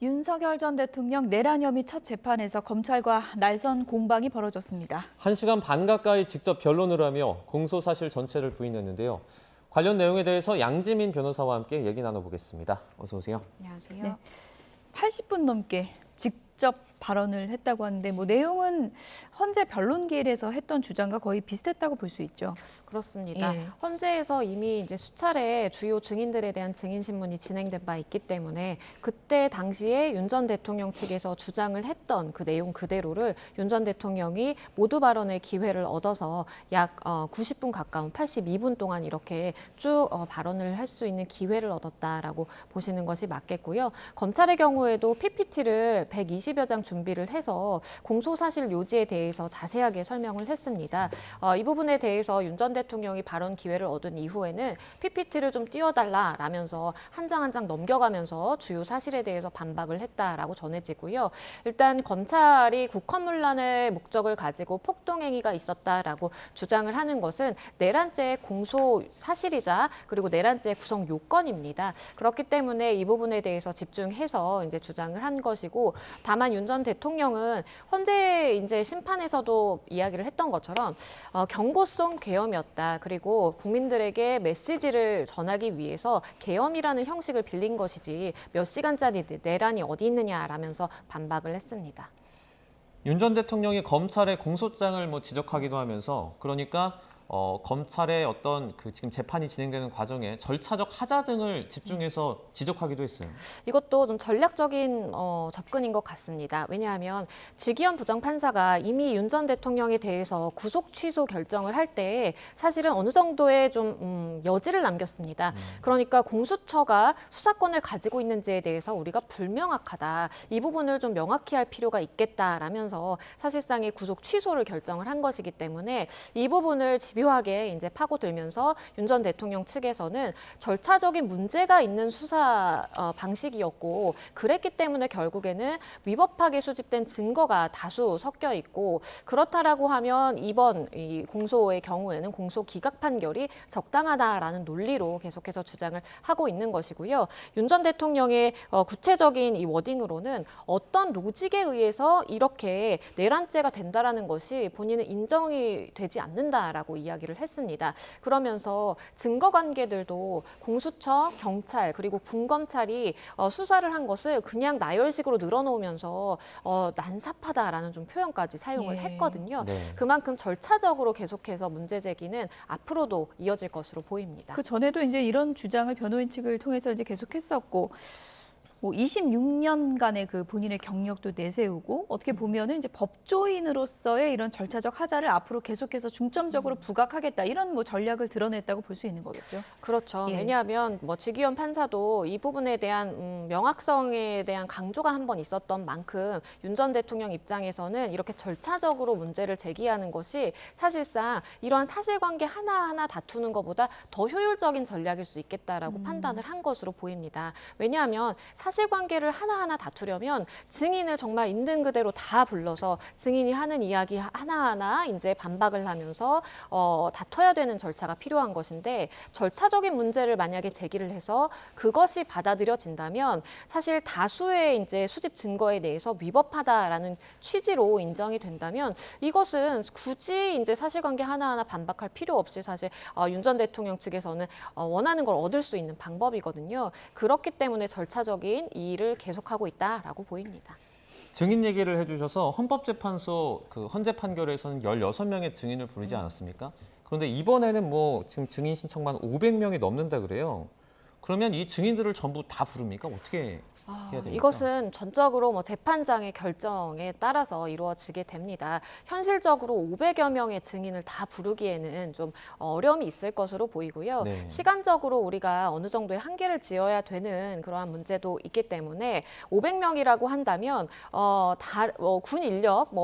윤석열 전 대통령 내란 혐의 첫 재판에서 검찰과 날선 공방이 벌어졌습니다. 1시간 반 가까이 직접 변론을 하며 공소 사실 전체를 부인했는데요. 관련 내용에 대해서 양지민 변호사와 함께 얘기 나눠보겠습니다. 어서 오세요. 안녕하세요. 네. 80분 넘게 직접 발언을 했다고 하는데 내용은 헌재 변론기일에서 했던 주장과 거의 비슷했다고 볼 수 있죠. 그렇습니다. 예. 헌재에서 이미 이제 수차례 주요 증인들에 대한 증인 신문이 진행된 바 있기 때문에 그때 당시에 윤 전 대통령 측에서 주장을 했던 그 내용 그대로를 윤 전 대통령이 모두 발언의 기회를 얻어서 약 90분 가까운 82분 동안 이렇게 쭉 발언을 할 수 있는 기회를 얻었다라고 보시는 것이 맞겠고요. 검찰의 경우에도 PPT를 120여 장 준비를 해서 공소사실 요지에 대해서 자세하게 설명을 했습니다. 이 부분에 대해서 윤 전 대통령이 발언 기회를 얻은 이후에는 PPT를 좀 띄워달라라면서 한 장 한 장 넘겨가면서 주요 사실에 대해서 반박을 했다라고 전해지고요. 일단 검찰이 국헌문란의 목적을 가지고 폭동행위가 있었다라고 주장을 하는 것은 내란죄의 공소 사실이자 그리고 내란죄의 구성 요건입니다. 그렇기 때문에 이 부분에 대해서 집중해서 이제 주장을 한 것이고, 다만 윤 전 대통령은 헌재 이제 심판에서도 이야기를 했던 것처럼 경고성 계엄이었다. 그리고 국민들에게 메시지를 전하기 위해서 계엄이라는 형식을 빌린 것이지 몇 시간짜리 내란이 어디 있느냐라면서 반박을 했습니다. 윤 전 대통령이 검찰의 공소장을 지적하기도 하면서, 그러니까 검찰의 어떤 지금 재판이 진행되는 과정에 절차적 하자 등을 집중해서 지적하기도 했어요. 이것도 좀 전략적인 접근인 것 같습니다. 왜냐하면 지기현 부장판사가 이미 윤 전 대통령에 대해서 구속 취소 결정을 할 때 사실은 어느 정도의 좀 여지를 남겼습니다. 그러니까 공수처가 수사권을 가지고 있는지에 대해서 우리가 불명확하다. 이 부분을 좀 명확히 할 필요가 있겠다라면서 사실상의 구속 취소를 결정을 한 것이기 때문에 이 부분을 집요하게 이제 파고들면서 윤 전 대통령 측에서는 절차적인 문제가 있는 수사 방식이었고, 그랬기 때문에 결국에는 위법하게 수집된 증거가 다수 섞여 있고, 그렇다라고 하면 이번 이 공소의 경우에는 공소 기각 판결이 적당하다라는 논리로 계속해서 주장을 하고 있는 것이고요. 윤 전 대통령의 구체적인 이 워딩으로는 어떤 로직에 의해서 이렇게 내란죄가 된다라는 것이 본인은 인정이 되지 않는다라고 이야기를 했습니다. 그러면서 증거 관계들도 공수처, 경찰 그리고 군검찰이 수사를 한 것을 그냥 나열식으로 늘어놓으면서 난삽하다라는 좀 표현까지 사용을 예. 했거든요. 네. 그만큼 절차적으로 계속해서 문제 제기는 앞으로도 이어질 것으로 보입니다. 그 전에도 이제 이런 주장을 변호인 측을 통해서 이제 계속했었고, 26년간의 그 본인의 경력도 내세우고, 어떻게 보면은 이제 법조인으로서의 이런 절차적 하자를 앞으로 계속해서 중점적으로 부각하겠다, 이런 전략을 드러냈다고 볼 수 있는 거겠죠. 그렇죠. 예. 왜냐하면 지기현 판사도 이 부분에 대한 명확성에 대한 강조가 한 번 있었던 만큼 윤 전 대통령 입장에서는 이렇게 절차적으로 문제를 제기하는 것이 사실상 이러한 사실관계 하나하나 다투는 것보다 더 효율적인 전략일 수 있겠다라고 판단을 한 것으로 보입니다. 왜냐하면 사실관계를 하나하나 다투려면 증인을 정말 있는 그대로 다 불러서 증인이 하는 이야기 하나하나 이제 반박을 하면서 다퉈야 되는 절차가 필요한 것인데, 절차적인 문제를 만약에 제기를 해서 그것이 받아들여진다면 사실 다수의 이제 수집 증거에 대해서 위법하다라는 취지로 인정이 된다면 이것은 굳이 이제 사실관계 하나하나 반박할 필요 없이 사실 윤 전 대통령 측에서는 원하는 걸 얻을 수 있는 방법이거든요. 그렇기 때문에 절차적인 이 일을 계속하고 있다라고 보입니다. 증인 얘기를 해주셔서 헌법재판소 헌재 판결에서는 16명의 증인을 부르지 않았습니까? 그런데 이번에는 지금 증인 신청만 500명이 넘는다 그래요. 그러면 이 증인들을 전부 다 부릅니까? 어떻게 해야 됩니까? 이것은 전적으로 재판장의 결정에 따라서 이루어지게 됩니다. 현실적으로 500여 명의 증인을 다 부르기에는 좀 어려움이 있을 것으로 보이고요. 네. 시간적으로 우리가 어느 정도의 한계를 지어야 되는 그러한 문제도 있기 때문에 500명이라고 한다면 군 인력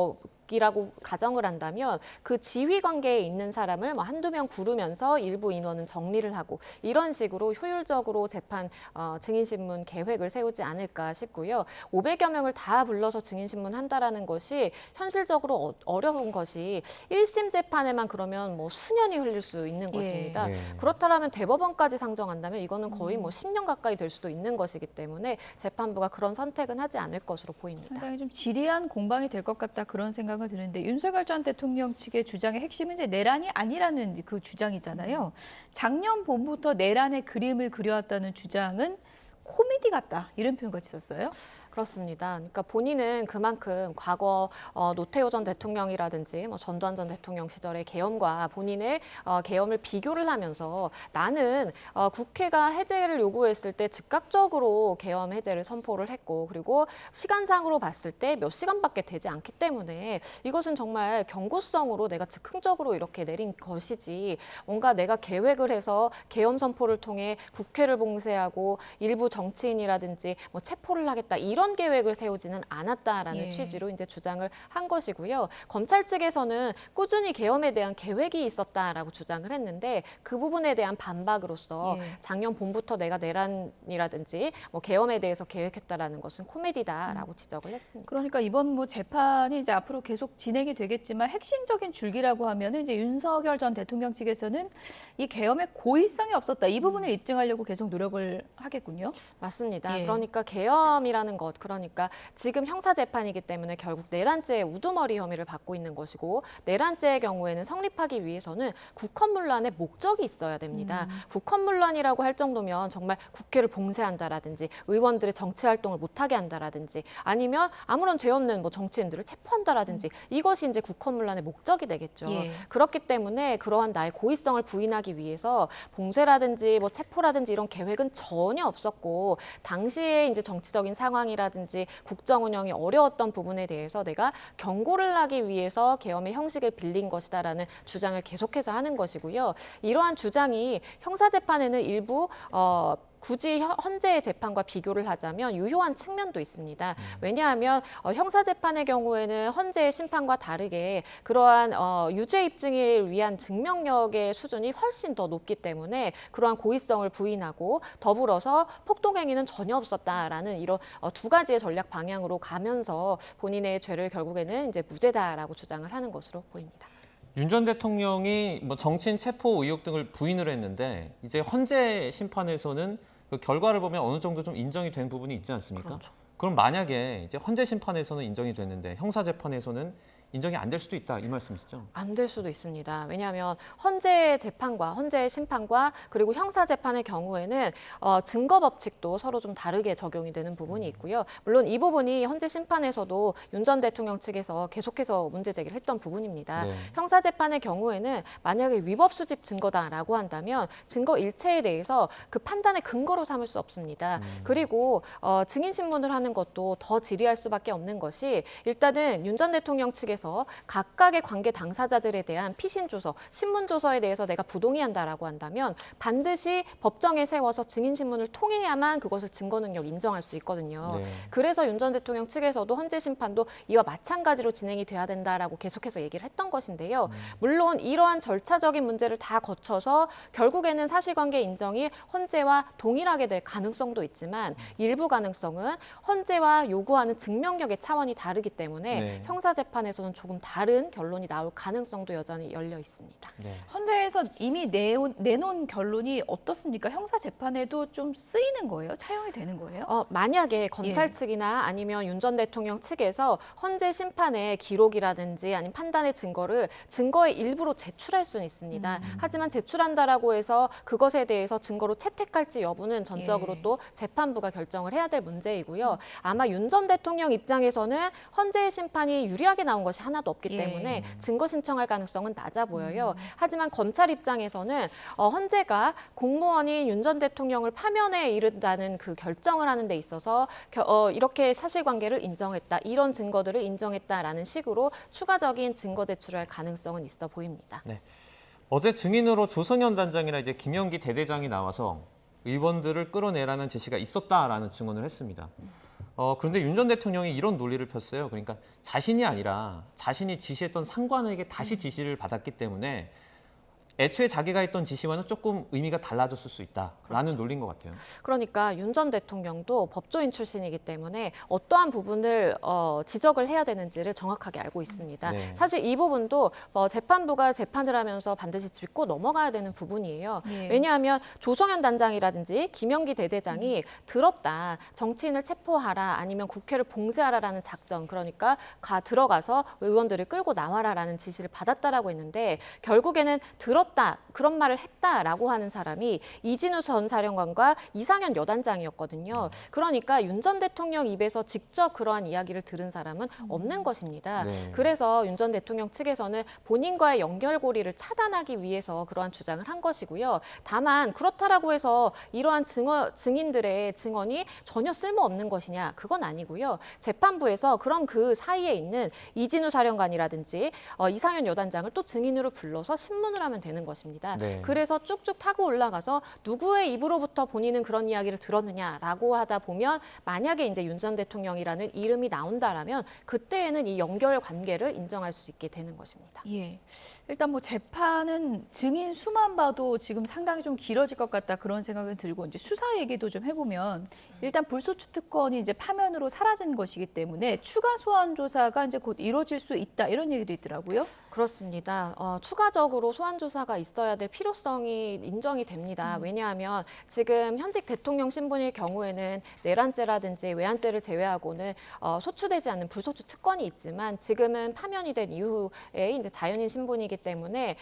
이라고 가정을 한다면 그 지휘 관계에 있는 사람을 뭐 한두 명 부르면서 일부 인원은 정리를 하고 이런 식으로 효율적으로 재판 증인신문 계획을 세우지 않을까 싶고요. 500여 명을 다 불러서 증인신문 한다라는 것이 현실적으로 어려운 것이 1심 재판에만 그러면 뭐 수년이 흘릴 수 있는 것입니다. 예. 그렇다면 대법원까지 상정한다면 이거는 거의 뭐 10년 가까이 될 수도 있는 것이기 때문에 재판부가 그런 선택은 하지 않을 것으로 보입니다. 상당히 좀 지리한 공방이 될 것 같다 그런 생각은 드는데 윤석열 전 대통령 측의 주장의 핵심은 이제 내란이 아니라는 그 주장이잖아요. 작년 봄부터 내란의 그림을 그려왔다는 주장은 코미디 같다 이런 표현까지 썼어요. 그렇습니다. 그러니까 본인은 그만큼 과거 노태우 전 대통령이라든지 뭐 전두환 전 대통령 시절의 계엄과 본인의 계엄을 비교를 하면서 나는 국회가 해제를 요구했을 때 즉각적으로 계엄 해제를 선포를 했고 그리고 시간상으로 봤을 때 몇 시간밖에 되지 않기 때문에 이것은 정말 경고성으로 내가 즉흥적으로 이렇게 내린 것이지 뭔가 내가 계획을 해서 계엄 선포를 통해 국회를 봉쇄하고 일부 정치인이라든지 뭐 체포를 하겠다 이런 계획을 세우지는 않았다라는 취지로 이제 주장을 한 것이고요. 검찰 측에서는 꾸준히 계엄에 대한 계획이 있었다라고 주장을 했는데 그 부분에 대한 반박으로서 작년 봄부터 내가 내란이라든지 뭐 계엄에 대해서 계획했다라는 것은 코미디다라고 지적을 했습니다. 그러니까 이번 뭐 재판이 이제 앞으로 계속 진행이 되겠지만 핵심적인 줄기라고 하면은 이제 윤석열 전 대통령 측에서는 이 계엄의 고의성이 없었다 이 부분을 입증하려고 계속 노력을 하겠군요. 맞습니다. 예. 그러니까 계엄이라는 것, 그러니까 지금 형사 재판이기 때문에 결국 내란죄의 우두머리 혐의를 받고 있는 것이고 내란죄의 경우에는 성립하기 위해서는 국헌문란의 목적이 있어야 됩니다. 국헌문란이라고 할 정도면 정말 국회를 봉쇄한다라든지 의원들의 정치 활동을 못하게 한다라든지 아니면 아무런 죄 없는 뭐 정치인들을 체포한다라든지 이것이 이제 국헌문란의 목적이 되겠죠. 예. 그렇기 때문에 그러한 나의 고의성을 부인하기 위해서 봉쇄라든지 뭐 체포라든지 이런 계획은 전혀 없었고 당시에 이제 정치적인 상황이라든지 국정 운영이 어려웠던 부분에 대해서 내가 경고를 하기 위해서 계엄의 형식을 빌린 것이다라는 주장을 계속해서 하는 것이고요. 이러한 주장이 형사 재판에는 일부 굳이 헌재의 재판과 비교를 하자면 유효한 측면도 있습니다. 왜냐하면 형사재판의 경우에는 헌재의 심판과 다르게 그러한 유죄 입증을 위한 증명력의 수준이 훨씬 더 높기 때문에 그러한 고의성을 부인하고 더불어서 폭동행위는 전혀 없었다라는 이런 두 가지의 전략 방향으로 가면서 본인의 죄를 결국에는 이제 무죄다라고 주장을 하는 것으로 보입니다. 윤 전 대통령이 뭐 정치인 체포 의혹 등을 부인을 했는데 이제 헌재 심판에서는 그 결과를 보면 어느 정도 좀 인정이 된 부분이 있지 않습니까? 그렇죠. 그럼 만약에 이제 헌재 심판에서는 인정이 됐는데 형사 재판에서는 인정이 안 될 수도 있다 이 말씀이시죠? 안 될 수도 있습니다. 왜냐하면 헌재 재판과 헌재 심판과 그리고 형사 재판의 경우에는 증거 법칙도 서로 좀 다르게 적용이 되는 부분이 있고요. 물론 이 부분이 헌재 심판에서도 윤 전 대통령 측에서 계속해서 문제 제기를 했던 부분입니다. 네. 형사 재판의 경우에는 만약에 위법 수집 증거다라고 한다면 증거 일체에 대해서 그 판단의 근거로 삼을 수 없습니다. 그리고 증인 신문을 하는 것도 더 지리할 수밖에 없는 것이 일단은 윤 전 대통령 측에서 각각의 관계 당사자들에 대한 피신 조서, 신문 조서에 대해서 내가 부동의한다라고 한다면 반드시 법정에 세워서 증인 신문을 통해야만 그것을 증거 능력 인정할 수 있거든요. 네. 그래서 윤 전 대통령 측에서도 헌재 심판도 이와 마찬가지로 진행이 돼야 된다라고 계속해서 얘기를 했던 것인데요. 물론 이러한 절차적인 문제를 다 거쳐서 결국에는 사실관계 인정이 헌재와 동일하게 될 가능성도 있지만 일부 가능성은 헌재와 요구하는 증명력의 차원이 다르기 때문에 네. 형사 재판에서는 조금 다른 결론이 나올 가능성도 여전히 열려 있습니다. 네. 헌재에서 이미 내놓은 결론이 어떻습니까? 형사 재판에도 좀 쓰이는 거예요? 차용이 되는 거예요? 만약에 검찰 측이나 아니면 윤 전 대통령 측에서 헌재 심판의 기록이라든지 아니면 판단의 증거를 증거의 일부로 제출할 수는 있습니다. 하지만 제출한다라고 해서 그것에 대해서 증거로 채택할지 여부는 전적으로 또 재판부가 결정을 해야 될 문제이고요. 아마 윤 전 대통령 입장에서는 헌재의 심판이 유리하게 나온 것이 하나도 없기 때문에 증거 신청할 가능성은 낮아 보여요. 하지만 검찰 입장에서는 헌재가 공무원인 윤 전 대통령을 파면에 이른다는 그 결정을 하는 데 있어서 이렇게 사실관계를 인정했다, 이런 증거들을 인정했다라는 식으로 추가적인 증거 제출할 가능성은 있어 보입니다. 네. 어제 증인으로 조성현 단장이나 이제 김영기 대대장이 나와서 의원들을 끌어내라는 제시가 있었다라는 증언을 했습니다. 그런데 윤 전 대통령이 이런 논리를 폈어요. 그러니까 자신이 아니라 자신이 지시했던 상관에게 다시 지시를 받았기 때문에 애초에 자기가 했던 지시와는 조금 의미가 달라졌을 수 있다라는 논리인 것 같아요. 그러니까 윤 전 대통령도 법조인 출신이기 때문에 어떠한 부분을 지적을 해야 되는지를 정확하게 알고 있습니다. 네. 사실 이 부분도 재판부가 재판을 하면서 반드시 짚고 넘어가야 되는 부분이에요. 예. 왜냐하면 조성현 단장이라든지 김영기 대대장이 들었다. 정치인을 체포하라 아니면 국회를 봉쇄하라라는 작전, 그러니까 들어가서 의원들을 끌고 나와라라는 지시를 받았다라고 했는데 결국에는 들었다. 그런 말을 했다라고 하는 사람이 이진우 전 사령관과 이상현 여단장이었거든요. 그러니까 윤 전 대통령 입에서 직접 그러한 이야기를 들은 사람은 없는 것입니다. 네. 그래서 윤 전 대통령 측에서는 본인과의 연결고리를 차단하기 위해서 그러한 주장을 한 것이고요. 다만 그렇다라고 해서 이러한 증인들의 증언이 전혀 쓸모없는 것이냐, 그건 아니고요. 재판부에서 그럼 그 사이에 있는 이진우 사령관이라든지 이상현 여단장을 또 증인으로 불러서 신문을 하면 되는 것입니다. 네. 그래서 쭉쭉 타고 올라가서 누구의 입으로부터 본인은 그런 이야기를 들었느냐라고 하다 보면 만약에 이제 윤 전 대통령이라는 이름이 나온다라면 그때에는 이 연결 관계를 인정할 수 있게 되는 것입니다. 예. 일단 뭐 재판은 증인 수만 봐도 지금 상당히 좀 길어질 것 같다 그런 생각은 들고 이제 수사 얘기도 좀 해보면 일단 불소추 특권이 이제 파면으로 사라진 것이기 때문에 추가 소환 조사가 이제 곧 이루어질 수 있다 이런 얘기도 있더라고요. 그렇습니다. 추가적으로 소환 조사가 있어야 될 필요성이 인정이 됩니다. 왜냐하면 지금 현직 대통령 신분일 경우에는 내란죄라든지 외환죄를 제외하고는 소추되지 않는 불소추 특권이 있지만 지금은 파면이 된 이후에 이제 자연인 신분이기 때문에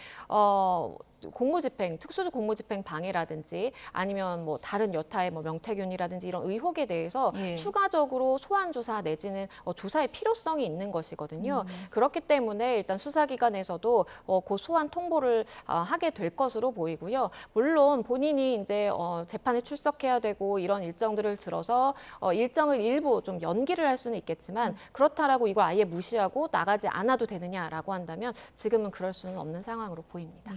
공무집행, 특수 공무집행 방해라든지 아니면 뭐 다른 여타의 뭐 명태균이라든지 이런 의혹에 대해서 예. 추가적으로 소환 조사 내지는 조사의 필요성이 있는 것이거든요. 그렇기 때문에 일단 수사기관에서도 곧 소환 통보를 하게 될 것으로 보이고요. 물론 본인이 이제 재판에 출석해야 되고 이런 일정들을 들어서 일정을 일부 좀 연기를 할 수는 있겠지만 그렇다라고 이걸 아예 무시하고 나가지 않아도 되느냐라고 한다면 지금은 그럴 수는 없는 상황으로 보입니다.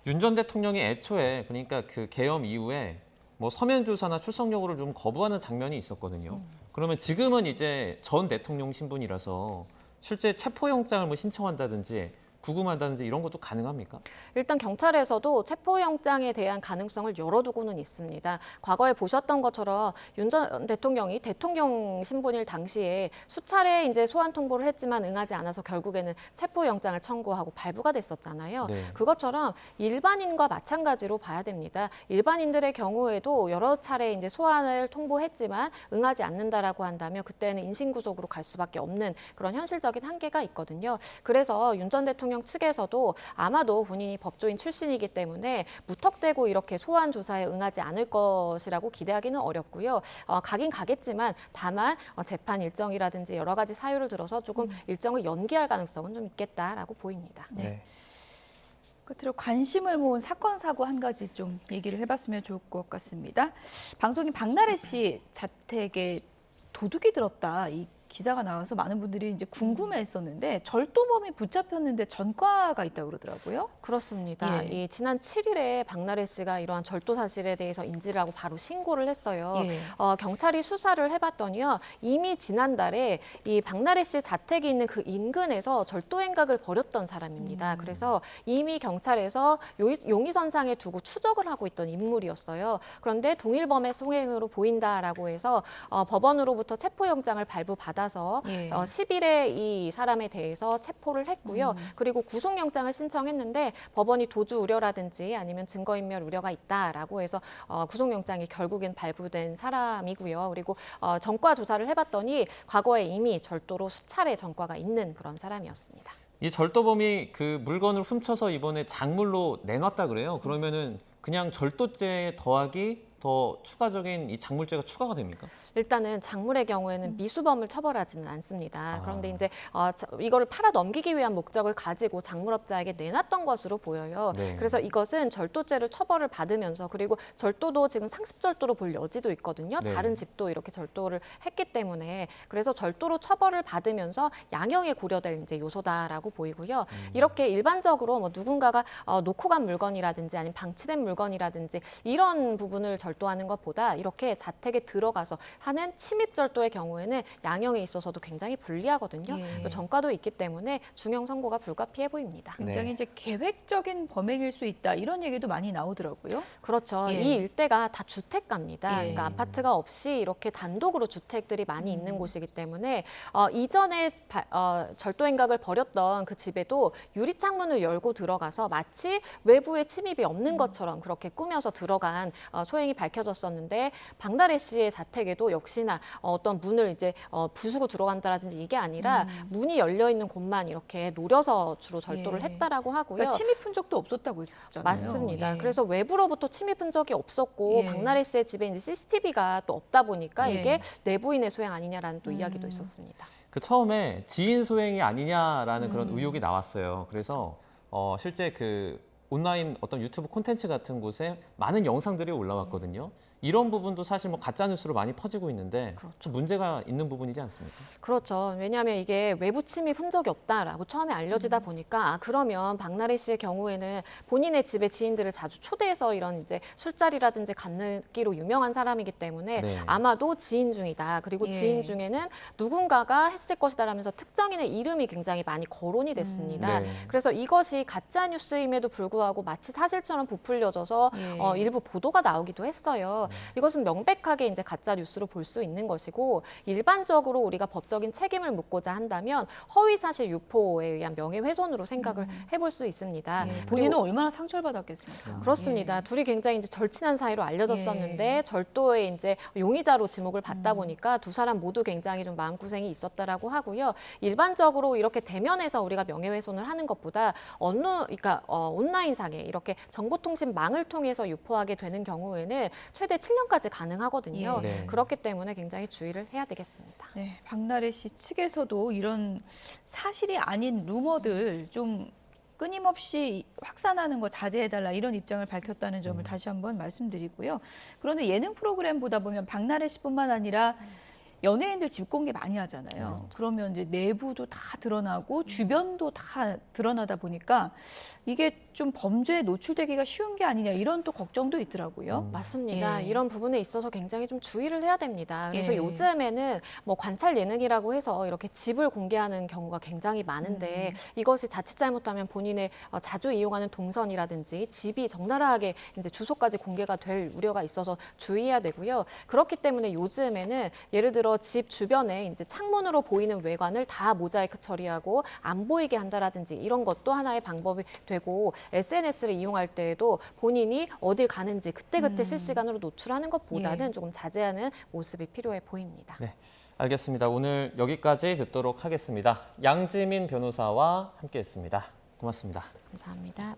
윤 전 대통령이 애초에 그러니까 그 계엄 이후에 뭐 서면 조사나 출석 요구를 좀 거부하는 장면이 있었거든요. 그러면 지금은 이제 전 대통령 신분이라서 실제 체포영장을 뭐 신청한다든지 구금한다든지 이런 것도 가능합니까? 일단 경찰에서도 체포영장에 대한 가능성을 열어두고는 있습니다. 과거에 보셨던 것처럼 윤 전 대통령이 대통령 신분일 당시에 수차례 이제 소환 통보를 했지만 응하지 않아서 결국에는 체포영장을 청구하고 발부가 됐었잖아요. 네. 그것처럼 일반인과 마찬가지로 봐야 됩니다. 일반인들의 경우에도 여러 차례 이제 소환을 통보했지만 응하지 않는다라고 한다면 그때는 인신구속으로 갈 수밖에 없는 그런 현실적인 한계가 있거든요. 그래서 윤 전 대통령 측에서도 아마도 본인이 법조인 출신이기 때문에 무턱대고 이렇게 소환 조사에 응하지 않을 것이라고 기대하기는 어렵고요. 가긴 가겠지만 다만 재판 일정이라든지 여러 가지 사유를 들어서 조금 일정을 연기할 가능성은 좀 있겠다라고 보입니다. 네. 끝으로 관심을 모은 사건 사고 한 가지 좀 얘기를 해봤으면 좋을 것 같습니다. 방송인 박나래 씨 자택에 도둑이 들었다 이 기사가 나와서 많은 분들이 이제 궁금해했었는데 절도범이 붙잡혔는데 전과가 있다고 그러더라고요. 그렇습니다. 예. 이 지난 7일에 박나래 씨가 이러한 절도 사실에 대해서 인지를 하고 바로 신고를 했어요. 예. 경찰이 수사를 해봤더니요. 이미 지난달에 이 박나래 씨 자택이 있는 그 인근에서 절도 행각을 벌였던 사람입니다. 그래서 이미 경찰에서 용의선상에 두고 추적을 하고 있던 인물이었어요. 그런데 동일범의 송행으로 보인다라고 해서 법원으로부터 체포영장을 발부받아서 예. 10일에 이 사람에 대해서 체포를 했고요. 그리고 구속영장을 신청했는데 법원이 도주 우려라든지 아니면 증거인멸 우려가 있다라고 해서 구속영장이 결국엔 발부된 사람이고요. 그리고 전과 조사를 해봤더니 과거에 이미 절도로 수차례 전과가 있는 그런 사람이었습니다. 이 절도범이 그 물건을 훔쳐서 이번에 작물로 내놨다 그래요. 그러면은 그냥 절도죄에 더하기 더 추가적인 이 작물죄가 추가가 됩니까? 일단은 작물의 경우에는 미수범을 처벌하지는 않습니다. 그런데 이제 이거를 팔아 넘기기 위한 목적을 가지고 작물업자에게 내놨던 것으로 보여요. 네. 그래서 이것은 절도죄를 처벌을 받으면서 그리고 절도도 지금 상습절도로 볼 여지도 있거든요. 네. 다른 집도 이렇게 절도를 했기 때문에 그래서 절도로 처벌을 받으면서 양형에 고려될 이제 요소다라고 보이고요. 이렇게 일반적으로 뭐 누군가가 놓고 간 물건이라든지 아니면 방치된 물건이라든지 이런 부분을 절도하는 것보다 이렇게 자택에 들어가서 하는 침입 절도의 경우에는 양형에 있어서도 굉장히 불리하거든요. 예. 또 전과도 있기 때문에 중형 선고가 불가피해 보입니다. 굉장히 네. 이제 계획적인 범행일 수 있다 이런 얘기도 많이 나오더라고요. 그렇죠. 예. 이 일대가 다 주택가입니다. 예. 그러니까 아파트가 없이 이렇게 단독으로 주택들이 많이 있는 곳이기 때문에 이전에 절도 행각을 벌였던 그 집에도 유리창문을 열고 들어가서 마치 외부에 침입이 없는 것처럼 그렇게 꾸며서 들어간 소행이 밝혀졌었는데 박나래 씨의 자택에도 역시나 어떤 문을 이제 부수고 들어간다라든지 이게 아니라 문이 열려 있는 곳만 이렇게 노려서 주로 절도를 예. 했다라고 하고요. 그러니까 침입 흔적도 없었다고 했잖아요. 맞습니다. 예. 그래서 외부로부터 침입 흔적이 없었고 예. 박나래 씨의 집에 이제 CCTV가 또 없다 보니까 예. 이게 내부인의 소행 아니냐라는 또 이야기도 있었습니다. 그 처음에 지인 소행이 아니냐라는 그런 의혹이 나왔어요. 그래서 실제 그 온라인 어떤 유튜브 콘텐츠 같은 곳에 많은 영상들이 올라왔거든요. 이런 부분도 사실 뭐 가짜 뉴스로 많이 퍼지고 있는데 좀 문제가 있는 부분이지 않습니까? 그렇죠. 왜냐하면 이게 외부 침입 흔적이 없다라고 처음에 알려지다 보니까 그러면 박나래 씨의 경우에는 본인의 집에 지인들을 자주 초대해서 이런 이제 술자리라든지 갖기로 유명한 사람이기 때문에 네. 아마도 지인 중이다. 그리고 예. 지인 중에는 누군가가 했을 것이다라면서 특정인의 이름이 굉장히 많이 거론이 됐습니다. 네. 그래서 이것이 가짜 뉴스임에도 불구하고 마치 사실처럼 부풀려져서 예. 일부 보도가 나오기도 했어요. 이것은 명백하게 이제 가짜 뉴스로 볼 수 있는 것이고 일반적으로 우리가 법적인 책임을 묻고자 한다면 허위 사실 유포에 의한 명예훼손으로 생각을 해볼 수 있습니다. 예. 그리고 본인은 얼마나 상처를 받았겠습니까? 그렇습니다. 예. 둘이 굉장히 이제 절친한 사이로 알려졌었는데 절도에 이제 용의자로 지목을 받다 보니까 두 사람 모두 굉장히 좀 마음고생이 있었다라고 하고요. 일반적으로 이렇게 대면에서 우리가 명예훼손을 하는 것보다 그러니까 온라인상에 이렇게 정보통신망을 통해서 유포하게 되는 경우에는 최대 7년까지 가능하거든요. 예. 네. 그렇기 때문에 굉장히 주의를 해야 되겠습니다. 네, 박나래 씨 측에서도 이런 사실이 아닌 루머들 좀 끊임없이 확산하는 거 자제해달라 이런 입장을 밝혔다는 점을 다시 한번 말씀드리고요. 그런데 예능 프로그램 보다 보면 박나래 씨뿐만 아니라 연예인들 집 공개 많이 하잖아요. 그러면 이제 내부도 다 드러나고 주변도 다 드러나다 보니까 이게 좀 범죄에 노출되기가 쉬운 게 아니냐 이런 또 걱정도 있더라고요. 맞습니다. 예. 이런 부분에 있어서 굉장히 좀 주의를 해야 됩니다. 그래서 예. 요즘에는 뭐 관찰 예능이라고 해서 이렇게 집을 공개하는 경우가 굉장히 많은데 이것이 자칫 잘못하면 본인의 자주 이용하는 동선이라든지 집이 적나라하게 이제 주소까지 공개가 될 우려가 있어서 주의해야 되고요. 그렇기 때문에 요즘에는 예를 들어 집 주변에 이제 창문으로 보이는 외관을 다 모자이크 처리하고 안 보이게 한다라든지 이런 것도 하나의 방법이 되고 SNS를 이용할 때에도 본인이 어딜 가는지 그때그때 실시간으로 노출하는 것보다는 조금 자제하는 모습이 필요해 보입니다. 네, 알겠습니다. 오늘 여기까지 듣도록 하겠습니다. 양지민 변호사와 함께했습니다. 고맙습니다. 감사합니다.